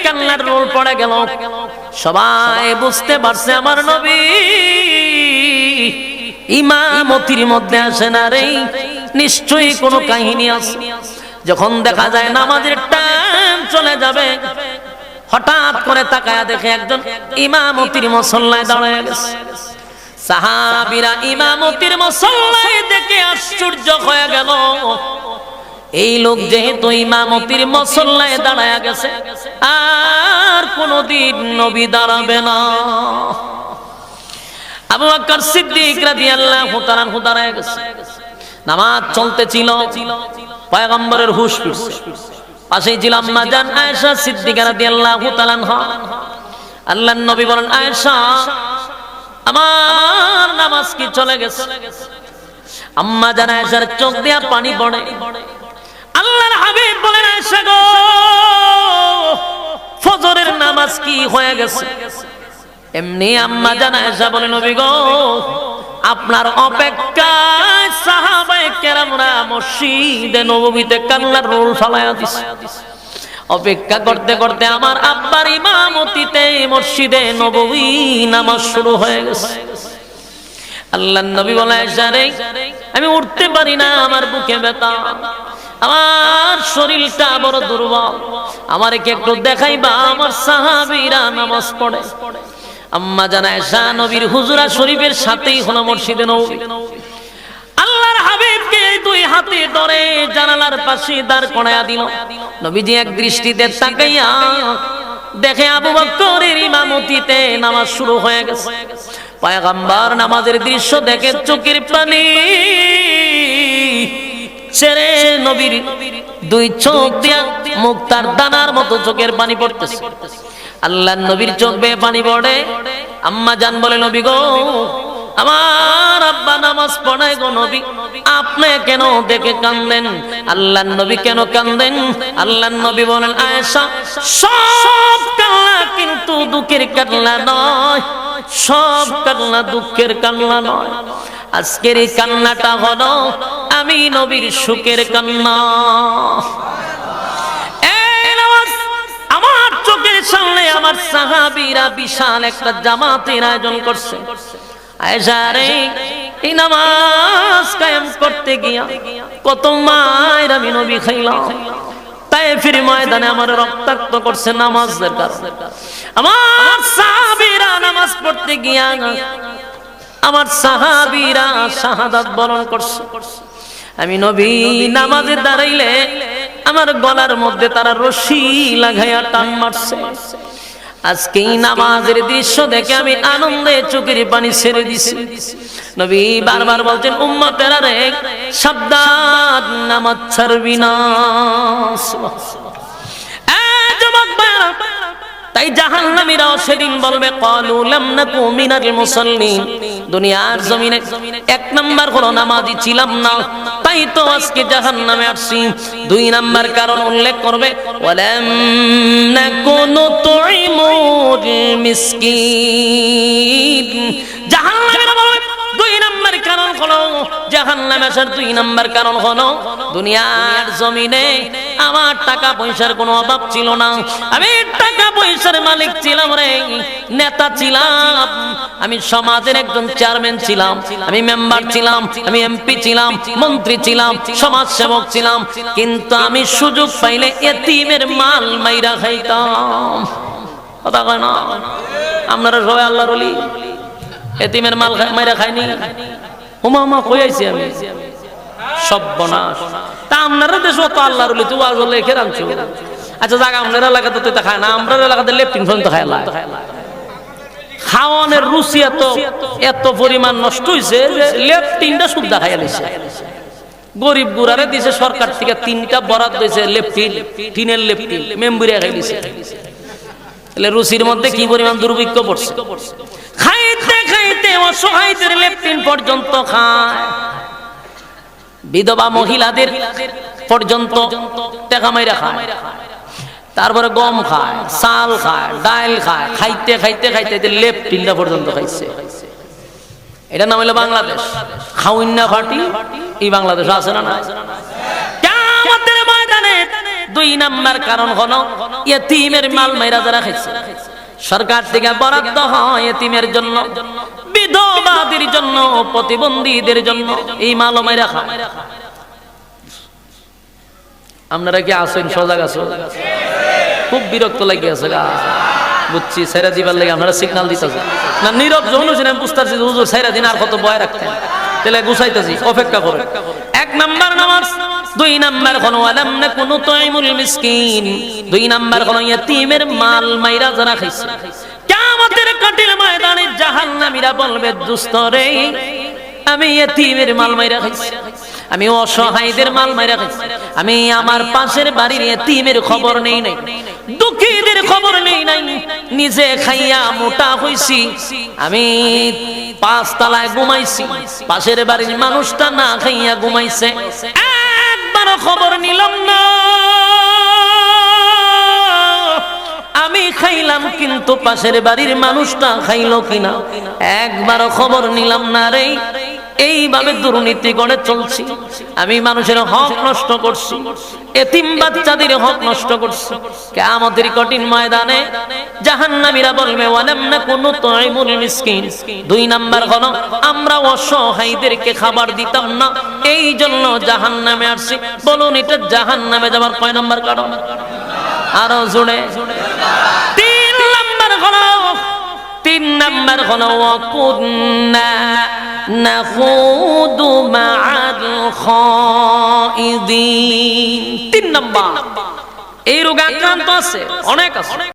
কান্নার রোল পড়ে গেল। সবাই বুঝতে পারছে আমার নবী ইমামতির মধ্যে আসে না রে, নিশ্চয়ই কোনো কাহিনী আছে। যখন দেখা যায় নামাজের টাইম চলে যাবে, হঠাৎ করে তাকায়া দেখে একজন ইমামতির মুসল্লায় দাঁড়ায় গেছে। সাহাবীরা ইমামতির মুসল্লায় দেখে আশ্চর্য হয়ে গেল, এই লোক যেহেতু ইমামতির মুসল্লায় দাঁড়ায়া গেছে, আর কোনদিন নবী দাঁড়াবে না। আবু বকর সিদ্দিক রাদিয়াল্লাহু তাআলা দাঁড়ায় গেছে। নামাজ চলতেছিল, পয়গম্বরের হুশ ফিরছে। পাশেই ছিল আম্মা জান আয়েশা সিদ্দিকা রাদিয়াল্লাহু তাআলা আনহা। আল্লাহর নবী বলেন, আয়েশা আমার নামাজ কি চলে গেছে? আম্মা জান আয়েশার চোখ দিয়া পানি পড়ে। আল্লাহর হাবিব বলেন, আয়েশা গো, ফজরের নামাজ কি হয়ে গেছে? এমনি আম্মা জান আয়েশা বলেন, নবী গো, আপনার অপেক্ষায় সাহাবায়ে কেরামরা মসজিদে নববীতে কান্নার রোল ফালায়া দিছে। অপেক্ষা করতে করতে আমার আব্বার ইমামতিতে মসজিদে নববী নামাজ শুরু হয়ে গেছে। আল্লাহর নবী বলে, আয়েশা রে, আমি উঠতে পারি না, আমার বুকে ব্যথা, আমার শরীরটা বড় দুর্বল, আমারে কি একটু দেখাইবা? আমার সাহাবীরা নামাজ পড়ে। আম্মা জান আয়েশা নবীর হুজরা শরীফের সাথেই হলো মসজিদে নববী। আল্লাহর হাবিবকে দুই হাতে ধরে জানালার পাশে দাঁড় করায়া দিল। নবীজি এক দৃষ্টিতে তাকাইয়া দেখে আবু বকরের ইমামতিতে নামাজ শুরু হয়ে গেছে। পয়গম্বর নামাজের দৃশ্য দেখে চোখের পানি ছেড়ে নবীর দুই চোখ দিয়া মুক্তার দানার মতো চোখের পানি পড়তেছে। আল্লাহর নবীর চোখ বেয়ে পানি পড়ে। আম্মা জান বলে, নবী গো, আমার আব্বা নামাজ পড়ায় গো নবী, আপনি কেন দেখে কান্দেন? আল্লাহর নবী কেন কান্দেন? আল্লাহর নবী বলেন, আয়েশা, সব কান্না কিন্তু দুঃখের কান্না নয়, সব কান্না দুঃখের কান্না নয়। আজকের এই কান্নাটা হলো আমি নবীর সুখের কান্না। আমার চোখের সামনে আমার সাহাবীরা বিশাল একটা জামাতের আয়োজন করছে। আয়েশা রে, এই নামাজ কায়েম করতে গিয়া কত মায়ের আমি নবী খাইলাম। তায়েফের ময়দানে আমার রক্তাক্ত করছে নামাজের কারণে। আমার সাহাবীরা নামাজ পড়তে গিয়া আমার সাহাবীরা শাহাদাত বরণ করছে। আমি নবী নামাজে দাঁড়াইলে আমার গলার মধ্যে তারা রশি লাগাইয়া টান মারছে। আজকে এই নামাজের দৃশ্য দেখে আমি আনন্দে চোখের পানি ছেড়ে দিছি। নবী বারবার বলছেন, উম্মতেরা রে, সাবধান, নামাজ ছাড়বি না। তাই জাহান্নামীরাও সেদিন বলবে, ক্বালু লাম নাকু মিনাল মুসাল্লিন, দুনিয়ার জমিনে এক নাম্বার হলো নামাজি ছিলাম না, তাই তো আজকে জাহান্নামে আসছি। দুই নাম্বার কারণ উল্লেখ করবে, ওয়ালাম নাকু নুতঈমুল মিসকিন। জাহান্নামীরা বলবে, দুই নাম্বার কারণ হলো জাহান্নামে আসার দুই নাম্বার কারণ হলো দুনিয়ার জমিনে আমার টাকা পয়সার কোনো অভাব ছিল না, আমি টাকা পয়সার মালিক ছিলাম রে, নেতা ছিলাম, আমি সমাজের একজন চেয়ারম্যান ছিলাম, আমি মেম্বার ছিলাম, আমি এমপি ছিলাম, মন্ত্রী ছিলাম, সমাজ সেবক ছিলাম, কিন্তু আমি সুযোগ পাইলে এতিমের মাল মাইরা খাইতাম। কথা কয় না? আপনারা সবাই আল্লাহর ওলি, এতিমের মাল মাইরা খাইনি? হুমা কই আইছি আমি, সর্বনাশ। তা আপনারা দেশ তো আল্লাহর ওলি, তো ওয়াজ লিখে রাখছো। আচ্ছা জায়গা আপনার এলাকাতে তো খায় না, আমরা এলাকাতে লেফটিন পর্যন্ত খায় না। খাওয়ানোর রুচি এত পরিমাণ নষ্ট হয়েছে যে লেফটিনটা শুদ্ধ খাইয়া দিছে। গরিব গুড়ারে দিছে সরকার থেকে 3টা বরাদ্দ দিয়েছে লেফটিন, টিনের লেফটিন, মেম্বুরিয়া খাই দিছে। তাহলে রুচির মধ্যে কি পরিমাণ দুর্ভিক্ষ পড়ছে। খাইতে খাইতে অসহায়দের লেফটিন পর্যন্ত খায়, বিধবা মহিলাদের পর্যন্ত টাকা মাইরা খায়, তারপরে গম খায়, চাল খায়, ডাল খায়, খাইতে খাইতে খাইতে লেফটিনটা পর্যন্ত খাইছে। এটা নাম হলো বাংলাদেশ। খাউন্না ফাটি এই বাংলাদেশ আছে না? কিয়ামতের ময়দানে দুই নাম্বার কারণ হলো ইতিমের মাল মাইরা যারা খাইছে, সরকার থেকে বরাদ্দ হয় ইতিমের জন্য, বিধবাদের জন্য, প্রতিবন্ধীদের জন্য, এই মাল মাইরা খায়। আপনারা কি আছেন? সজাগ আছো? খুব বিরক্ত লাগে আছে গা, বুঝছি। সাইরা দিবার লাগে আপনারা সিগন্যাল দিতেছে না, নীরব যখন আমি বুঝতে পারছি হুজুর সাইরা দিন আর কত বয় রাখতেন, তাহলে গুছাইতেছি, অপেক্ষা করে। এক নাম্বার নামাজ, দুই নাম্বার হলো আলাম না কোনো তাইমুল মিসকিন, দুই নাম্বার হলো ইতিমের মাল মাইরা যারা খাইছে। কিয়ামতের কঠিন ময়দানে জাহান্নামীরা বলবে দোস্ত রে, আমি ইতিমের মাল মাইরা খাইছি, আমি অসহায়দের মাল মাইরা খাইছি, আমি আমার পাশের বাড়ির ইতিমের খবর নেই নাই, দুঃখীদের খবর নেই নাই, নিজে খাইয়া মোটা হইছি, আমি 5 তলায় ঘুমাইছি, পাশের বাড়ির মানুষটা না খাইয়া ঘুমাইছে, একবারও খবর নিলাম না। আমি খাইলাম কিন্তু পাশের বাড়ির মানুষটা খাইলো কিনা একবারও খবর নিলাম না রে। এইভাবে দুর্নীতি করে চলছি, আমি মানুষের হক নষ্ট করছি, এতিম বাচ্চাদের হক নষ্ট করছি। কিয়ামতের কঠিন ময়দানে জাহান্নামীরা বলবে ওয়ালাম না কোনো তাইমুল মিসকিন, দুই নাম্বার হলো আমরা অসহায়দেরকে খাবার দিতাম না, এই জন্য জাহান্নামে আসছি। বলুন এটা জাহান্নামে যাবার কয় নাম্বার কারণ? আরো জোরে। 3 নাম্বার হলো ওয়াকুন্না নাখুদু মাআল খাইদিন। 3 নাম্বার এই রোগে আক্রান্ত আছে, অনেক আছে।